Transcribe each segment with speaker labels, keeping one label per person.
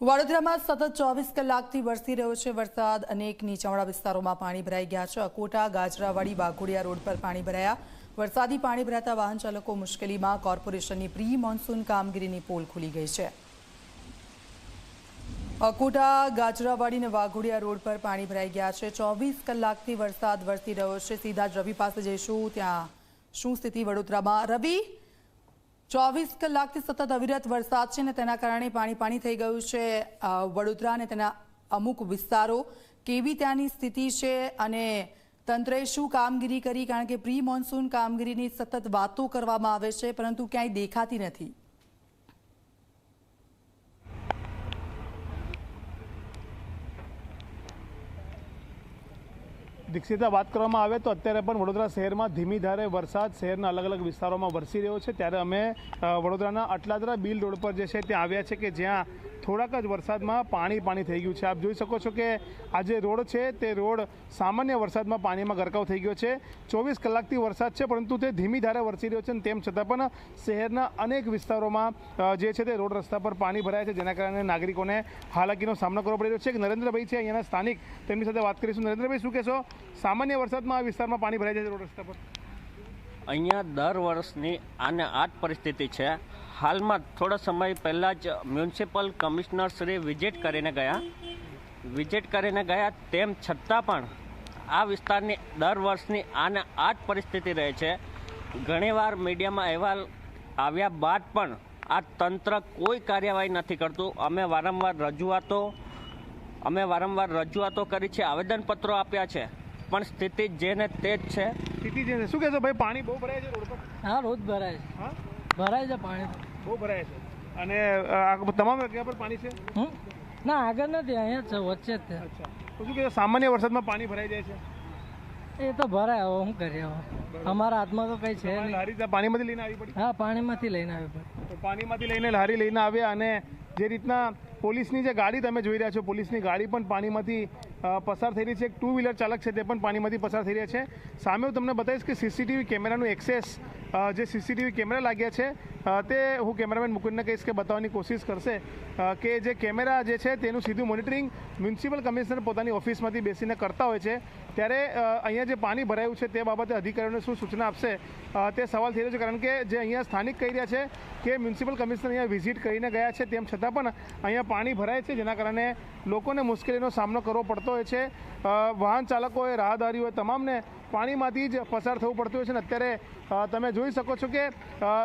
Speaker 1: વડોદરામાં સતત 24 કલાકથી વરસી રહ્યો છે વરસાદ। અનેક નીચાણવાળા વિસ્તારોમાં પાણી ભરાઈ ગયા છે। અકોટા ગાજરાવાડી વાઘોડિયા રોડ પર પાણી ભરાયા। વરસાદી પાણી ભરાતા વાહન ચાલકો મુશ્કેલીમાં। કોર્પોરેશનની પ્રી મોન્સૂન કામગીરીની પોલ ખુલી ગઈ છે। અકોટા ગાજરાવાડી અને વાઘોડિયા રોડ પર પાણી ભરાઈ ગયા છે। 24 કલાકથી વરસાદ વરસી રહ્યો છે। સીધા જ રવિ પાસે જઈશું, ત્યાં શું સ્થિતિ વડોદરામાં। રવિ, 24 કલાકથી સતત અવિરત વરસાદ છે ને તેના કારણે પાણી થઈ ગયું છે વડોદરા અને તેના અમુક વિસ્તારો। કેવી ત્યાંની સ્થિતિ છે અને તંત્રએ શું કામગીરી કરી? કારણ કે પ્રી મોન્સૂન કામગીરીની સતત વાતો કરવામાં આવે છે પરંતુ ક્યાંય દેખાતી નથી।
Speaker 2: દીક્ષિતા, વાત કરવામાં આવે તો અત્યારે પણ વડોદરા શહેરમાં ધીમી ધારે વરસાદ શહેરના અલગ અલગ વિસ્તારોમાં વરસી રહ્યો છે। ત્યારે અમે વડોદરાના અટલાદરા બીલ રોડ પર જે છે ત્યાં આવ્યા છે કે જ્યાં થોડાક જ વરસાદમાં પાણી થઈ ગયું છે। આપ જોઈ શકો છો કે આ જે રોડ છે તે રોડ સામાન્ય વરસાદમાં પાણીમાં ગરકાવ થઈ ગયો છે। 24 કલાકથી વરસાદ છે પરંતુ તે ધીમી ધારે વરસી રહ્યો છે, તેમ છતાં પણ શહેરના અનેક વિસ્તારોમાં જે છે તે રોડ રસ્તા પર પાણી ભરાય છે, જેના કારણે નાગરિકોને હાલાકીનો સામનો કરવો પડી રહ્યો છે। નરેન્દ્રભાઈ છે અહીંયાના સ્થાનિક, તેમની સાથે વાત કરીશું। નરેન્દ્રભાઈ, શું કહેશો? સામાન્ય વરસાદમાં આ વિસ્તારમાં પાણી ભરાઈ જાય છે રોડ રસ્તા પર?
Speaker 3: અહીંયા દર વર્ષની આને આ જ પરિસ્થિતિ છે। હાલમાં થોડા સમય પહેલાં જ મ્યુનિસિપલ કમિશનર શ્રી વિઝિટ કરીને ગયા, તેમ છતાં પણ આ વિસ્તારની દર વર્ષની આને આ જ પરિસ્થિતિ રહે છે। ઘણીવાર મીડિયામાં અહેવાલ આવ્યા બાદ પણ આ તંત્ર કોઈ કાર્યવાહી નથી કરતું। અમે વારંવાર રજૂઆતો કરી છે, આવેદનપત્રો આપ્યા છે, પણ સ્થિતિ જેને તે જ છે।
Speaker 2: સ્થિતિ જે શું કહેશો ભાઈ? પાણી બહુ ભરાય છે રોડ પર?
Speaker 4: હા, રોજ ભરાય છે।
Speaker 2: હા,
Speaker 4: ભરાય છે, પાણી
Speaker 2: બહુ ભરાય છે। અને આ તમામ જગ્યા પર પાણી છે?
Speaker 4: ના, આગળ નથી, અહીંયા જ છે, વચ્ચે જ છે।
Speaker 2: અચ્છા, તો શું કહેશો, સામાન્ય વરસાદમાં પાણી ભરાઈ જાય છે?
Speaker 4: એ તો ભરાય, હવે શું કરીએ? અમારા હાથમાં તો કંઈ છે નહીં।
Speaker 2: લારી પાણીમાંથી લઈને આવી પડી?
Speaker 4: હા, પાણીમાંથી લઈને આવી પડી।
Speaker 2: તો પાણીમાંથી લઈને લારી લઈને આવ્યા, અને જે રીતના પોલીસની જે ગાડી તમે જોઈ રહ્યા છો, પોલીસની ગાડી પણ પાણીમાંથી પસાર થઈ રહી છે। એક ટુ વ્હીલર ચાલક છે તે પણ પાણીમાંથી પસાર થઈ રહ્યા છે। સામે હું તમને બતાવીશ કે સીસીટીવી કેમેરાનું એક્સેસ, જે સીસીટીવી કેમેરા લાગ્યા છે તે હું કેમેરામેન મુકુંદને કહીશ કે બતાવવાની કોશિશ કરશે કે જે કેમેરા જે છે તેનું સીધું મોનિટરિંગ મ્યુનિસિપલ કમિશનર પોતાની ઓફિસમાંથી બેસીને કરતા હોય છે। ત્યારે અહીંયા જે પાણી ભરાયું છે તે બાબતે અધિકારીઓને શું સૂચના આપશે તે સવાલ થઈ રહ્યો છે, કારણ કે જે અહીંયા સ્થાનિક કહી રહ્યા છે કે મ્યુનિસિપલ કમિશનર અહીંયા વિઝિટ કરીને ગયા છે, તેમ છતાં પણ અહીંયા પાણી ભરાય છે, જેના કારણે લોકોને મુશ્કેલીનો સામનો કરવો પડતો હોય છે। વાહન ચાલકોએ, રાહદારીઓએ તમામને પાણીમાંથી જ પસાર થવું પડતું હોય છે। અને અત્યારે તમે જોઈ શકો છો કે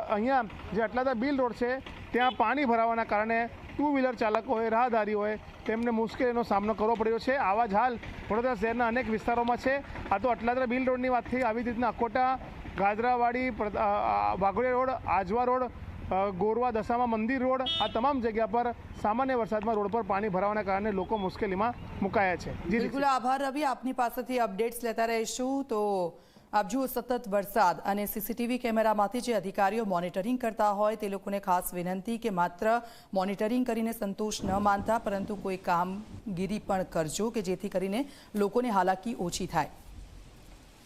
Speaker 2: અહીંયા જે અટલાદરા બીલ રોડ છે ત્યાં પાણી ભરાવાના કારણે ટુ વ્હીલર ચાલકોએ, રાહદારીઓએ તેમને મુશ્કેલીનો સામનો કરવો પડ્યો છે। આવા જ હાલ વડોદરા શહેરના અનેક વિસ્તારોમાં છે। આ તો અટલાદરા બીલ રોડની વાત થઈ। આવી જ રીતના અકોટા, ગાજરાવાડી, વાઘોડિયા રોડ, આજવા રોડ, ગોરવા દશામા મંદિર રોડ, આ તમામ જગ્યા પર સામાન્ય વરસાદમાં રોડ પર પાણી ભરાવાના કારણે લોકો મુશ્કેલીમાં મુકાયા છે।
Speaker 1: બિલકુલ આભાર રવિ, આપની પાસેથી અપડેટ્સ લેતા રહીશું। તો આપ જુઓ, સતત વરસાદ અને સીસીટીવી કેમેરામાંથી જે અધિકારીઓ મોનિટરિંગ કરતા હોય તે લોકોને ખાસ વિનંતી કે માત્ર મોનિટરિંગ કરીને સંતોષ ન માનતા પરંતુ કોઈ કામગીરી પણ કરજો કે જેથી કરીને લોકોને હાલાકી ઓછી થાય।